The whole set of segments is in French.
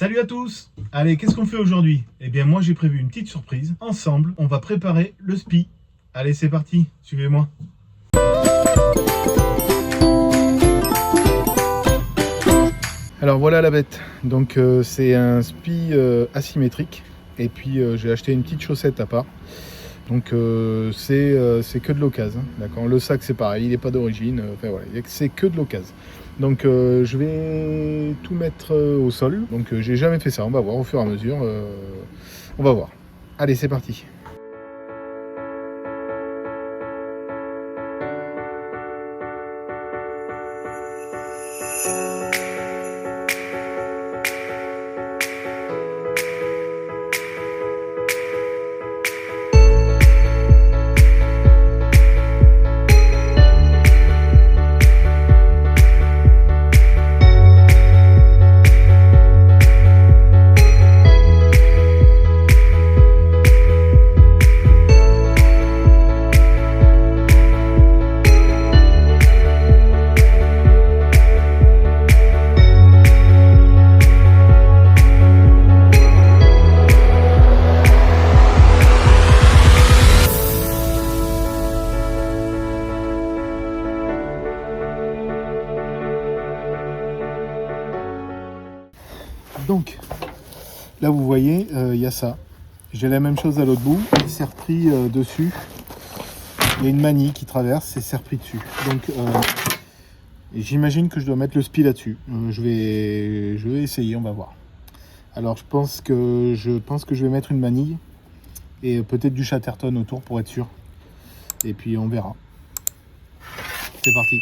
Salut à tous! Allez, qu'est-ce qu'on fait aujourd'hui? Eh bien moi j'ai prévu une petite surprise. Ensemble, on va préparer le spi. Allez, c'est parti, suivez-moi. Alors voilà la bête. Donc c'est un spi asymétrique. Et puis j'ai acheté une petite chaussette à part. Donc c'est que de l'occasion, d'accord. Le sac c'est pareil, il n'est pas d'origine, enfin voilà, c'est que de l'occasion. Donc je vais tout mettre au sol. Donc j'ai jamais fait ça, on va voir au fur et à mesure. On va voir. Allez, c'est parti. Donc, là vous voyez, il y a ça. J'ai la même chose à l'autre bout, c'est repris dessus. Il y a une manille qui traverse et c'est repris dessus. Donc, j'imagine que je dois mettre le spi là-dessus. Je vais essayer, on va voir. Alors, je pense que je vais mettre une manille et peut-être du Chatterton autour pour être sûr. Et puis on verra. C'est parti.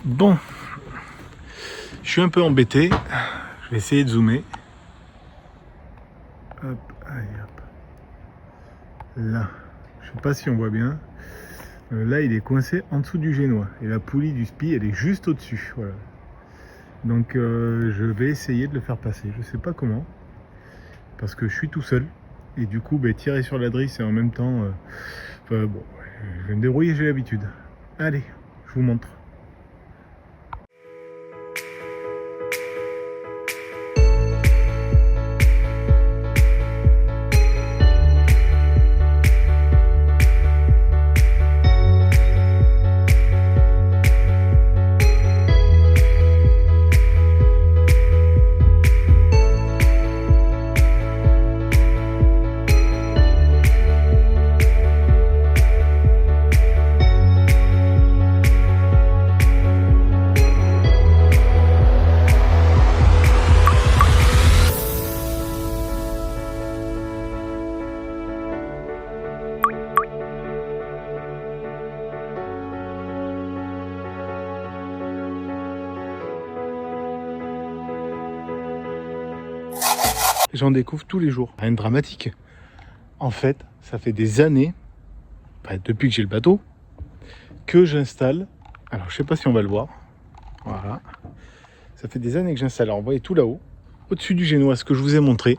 Bon, je suis un peu embêté. Je vais essayer de zoomer. Hop, allez, hop. Là, je sais pas si on voit bien. Là, il est coincé en dessous du génois. Et la poulie du spi, elle est juste au-dessus. Voilà. Donc, je vais essayer de le faire passer. Je sais pas comment. Parce que je suis tout seul. Et du coup, tirer sur la drisse et en même temps... bon, je vais me débrouiller, j'ai l'habitude. Allez, je vous montre. J'en découvre tous les jours. Rien de dramatique. En fait, ça fait des années, depuis que j'ai le bateau, que j'installe. Alors, je sais pas si on va le voir. Voilà. Ça fait des années que j'installe. Alors, vous voyez tout là-haut, au-dessus du génois, ce que je vous ai montré.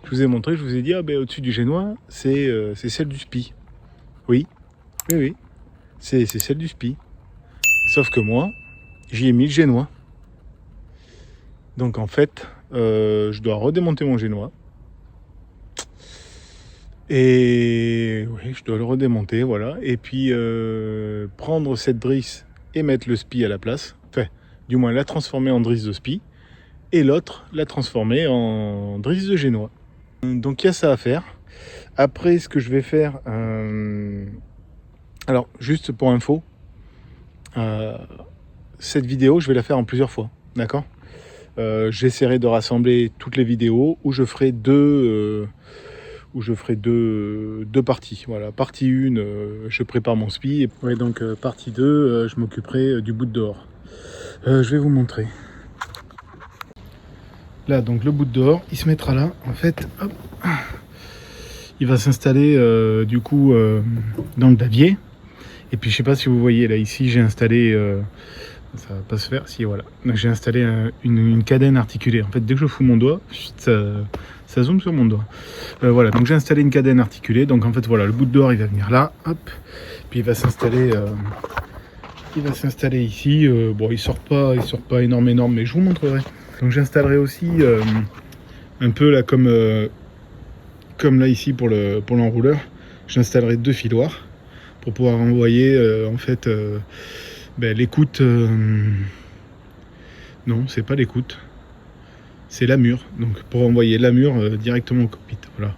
Je vous ai dit, au-dessus du génois, c'est celle du spi. Oui, oui, c'est celle du spi. Sauf que moi, j'y ai mis le génois. Donc, en fait, je dois redémonter mon génois. Et oui, je dois le redémonter, voilà. Et puis prendre cette drisse et mettre le spi à la place. Enfin, du moins la transformer en drisse de spi. Et l'autre, la transformer en drisse de génois. Donc il y a ça à faire. Après, ce que je vais faire... Alors, juste pour info, cette vidéo, je vais la faire en plusieurs fois. D'accord ? J'essaierai de rassembler toutes les vidéos où je ferai deux parties. Voilà, partie 1, je prépare mon spi. Ouais, donc partie 2, je m'occuperai du bout de dehors. Je vais vous montrer. Là, donc le bout de dehors, il se mettra là. En fait, hop, il va s'installer du coup dans le davier. Et puis je sais pas si vous voyez là, ici j'ai installé... ça va pas se faire, si voilà. Donc j'ai installé une cadène articulée. En fait, dès que je fous mon doigt, ça zoome sur mon doigt. Voilà, donc j'ai installé une cadène articulée. Donc en fait, voilà, le bout de dehors, il va venir là, hop. Puis il va s'installer ici. Bon, il sort pas énorme, mais je vous montrerai. Donc j'installerai aussi un peu là comme là ici pour l'enrouleur. J'installerai 2 filoirs pour pouvoir envoyer en fait l'écoute. Non, c'est pas l'écoute. C'est la mure, donc pour envoyer la mure directement au cockpit. Voilà.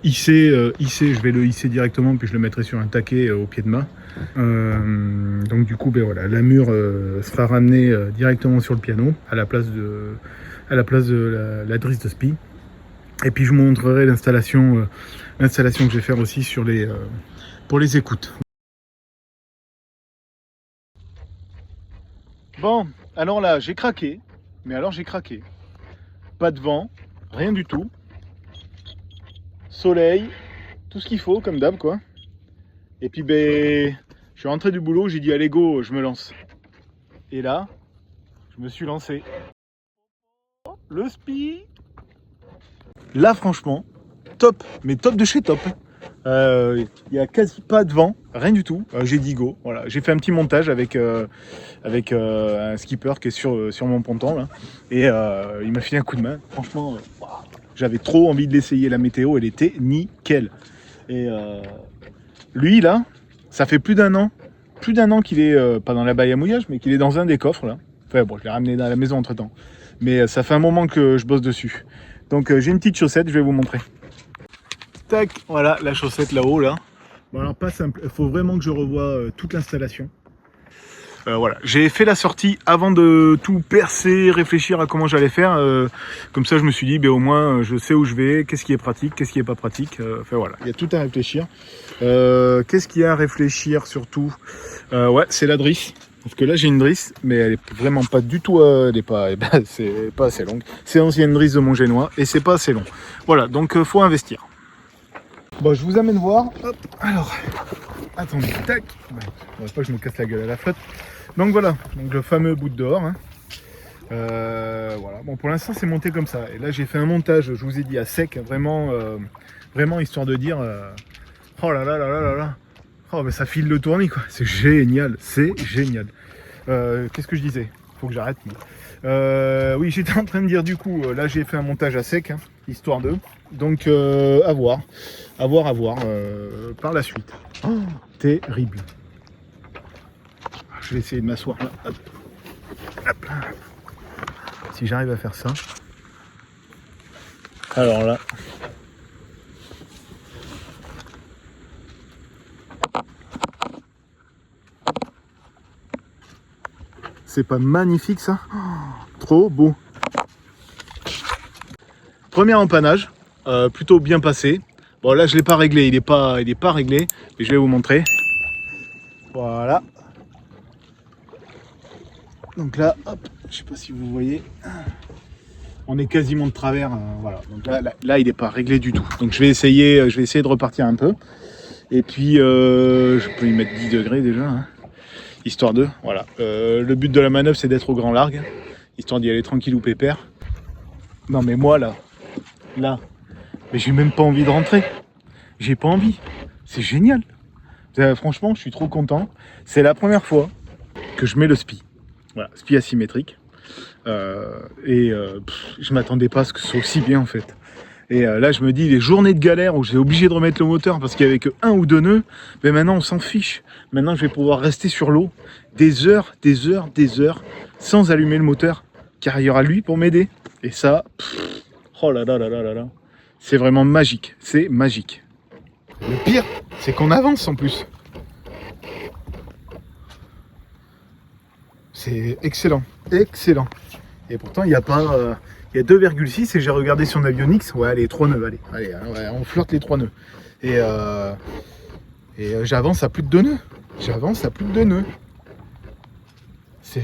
Hisser, je vais le hisser directement, puis je le mettrai sur un taquet au pied de mât. Donc du coup, voilà, la mure sera ramenée directement sur le piano, à la place de la drisse de spi. Et puis je vous montrerai l'installation que je vais faire aussi pour les écoutes. Bon, alors là, j'ai craqué. Pas de vent, rien du tout. Soleil, tout ce qu'il faut, comme d'hab, quoi. Et puis, je suis rentré du boulot, j'ai dit, allez, go, je me lance. Et là, je me suis lancé. Le spi. Là, franchement, top, mais top de chez top. Il n'y a quasi pas de vent, rien du tout. J'ai dit go, voilà. J'ai fait un petit montage avec un skipper qui est sur mon ponton là. Et il m'a filé un coup de main. Franchement, j'avais trop envie de l'essayer. La météo, elle était nickel. Et lui là, ça fait plus d'un an qu'il est pas dans la baille à mouillage, mais qu'il est dans un des coffres là. Enfin bon, je l'ai ramené dans la maison entre temps. Mais ça fait un moment que je bosse dessus. Donc j'ai une petite chaussette, je vais vous montrer. Tac, voilà la chaussette là-haut là. Bon alors pas simple, il faut vraiment que je revoie toute l'installation. Voilà, j'ai fait la sortie avant de tout percer, réfléchir à comment j'allais faire. Comme ça, je me suis dit, au moins, je sais où je vais, qu'est-ce qui est pratique, qu'est-ce qui est pas pratique. Enfin voilà, il y a tout à réfléchir. Qu'est-ce qu'il y a à réfléchir surtout? Ouais, c'est la drisse. Parce que là, j'ai une drisse, mais elle est vraiment pas du tout, c'est pas assez longue. C'est l'ancienne drisse de mon génois et c'est pas assez long. Voilà, donc faut investir. Bon, je vous amène voir. Hop, alors, attendez, tac. Ouais, faudrait pas que je me casse la gueule à la flotte. Donc voilà, donc le fameux bout de dehors. Hein. Voilà. Bon, pour l'instant, c'est monté comme ça. Et là, j'ai fait un montage, je vous ai dit, à sec, vraiment, vraiment histoire de dire, oh là là là là là là. Oh, mais ça file le tournis, quoi. C'est génial, c'est génial. Qu'est-ce que je disais? Faut que j'arrête. Oui, j'étais en train de dire, du coup, là, j'ai fait un montage à sec, hein, histoire de. Donc, à voir, par la suite. Oh, terrible. Je vais essayer de m'asseoir là. Hop. Hop. Si j'arrive à faire ça. Alors là. C'est pas magnifique ça? Oh, trop beau. Premier empannage, plutôt bien passé. Bon là je l'ai pas réglé, il est pas réglé, mais je vais vous montrer. Voilà. Donc là, hop, je sais pas si vous voyez. On est quasiment de travers, voilà. Donc là, il n'est pas réglé du tout. Donc je vais essayer de repartir un peu. Et puis je peux y mettre 10 degrés déjà. Hein. Histoire de, voilà. Le but de la manœuvre, c'est d'être au grand largue, histoire d'y aller tranquille ou pépère. Non mais moi là, mais j'ai même pas envie de rentrer. J'ai pas envie. C'est génial. Franchement, je suis trop content. C'est la première fois que je mets le spi. Voilà, spi asymétrique. Je m'attendais pas à ce que ce soit aussi bien en fait. Et là, je me dis, les journées de galère où j'étais obligé de remettre le moteur parce qu'il n'y avait que 1 ou 2 nœuds, mais maintenant on s'en fiche. Maintenant, je vais pouvoir rester sur l'eau des heures, sans allumer le moteur, car il y aura lui pour m'aider. Et ça, oh là là là là là là, c'est vraiment magique, c'est magique. Le pire, c'est qu'on avance en plus. C'est excellent, excellent. Et pourtant, il n'y a pas... il y a 2,6 et j'ai regardé sur Navionics. Ouais, allez, 3 nœuds, allez, ouais, on flirte les 3 nœuds. Et j'avance à plus de 2 nœuds. C'est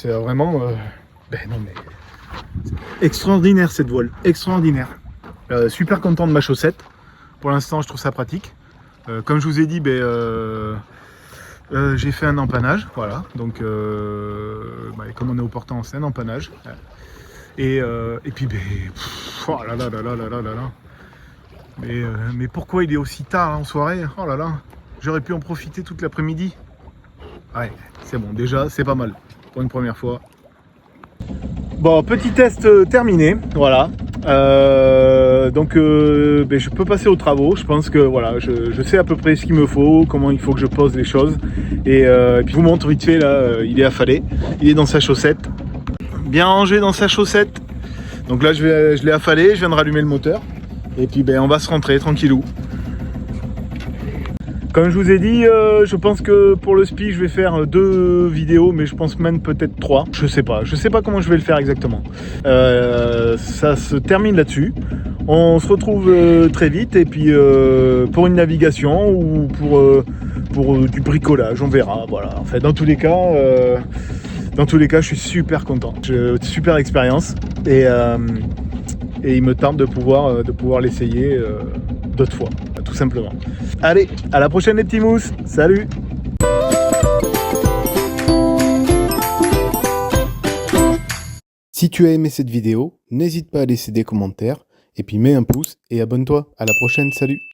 vraiment... non mais... Extraordinaire cette voile, extraordinaire. Super content de ma chaussette. Pour l'instant, je trouve ça pratique. Comme je vous ai dit, j'ai fait un empannage, voilà, donc comme on est au portant en scène, empannage. Et puis, oh là là là là là là là là. Mais pourquoi il est aussi tard en soirée? Oh là là, j'aurais pu en profiter toute l'après-midi. Ouais, c'est bon, déjà, c'est pas mal, pour une première fois. Bon, petit test terminé, voilà. Je peux passer aux travaux. Je pense que voilà, je sais à peu près ce qu'il me faut, comment il faut que je pose les choses. Et puis je vous montre vite fait là, il est affalé, il est dans sa chaussette, bien rangé dans sa chaussette. Donc là je l'ai affalé, je viens de rallumer le moteur. Et puis on va se rentrer tranquillou. Comme je vous ai dit, je pense que pour le spi, je vais faire 2 vidéos, mais je pense même peut-être 3. Je sais pas comment je vais le faire exactement. Ça se termine là-dessus. On se retrouve très vite, et puis pour une navigation ou pour du bricolage, on verra. Voilà. En fait, dans tous les cas, je suis super content. Super expérience, et il me tarde de pouvoir l'essayer d'autres fois, tout simplement. Allez, à la prochaine les petits mousses, salut! Si tu as aimé cette vidéo, n'hésite pas à laisser des commentaires, et puis mets un pouce et abonne-toi. À la prochaine, salut!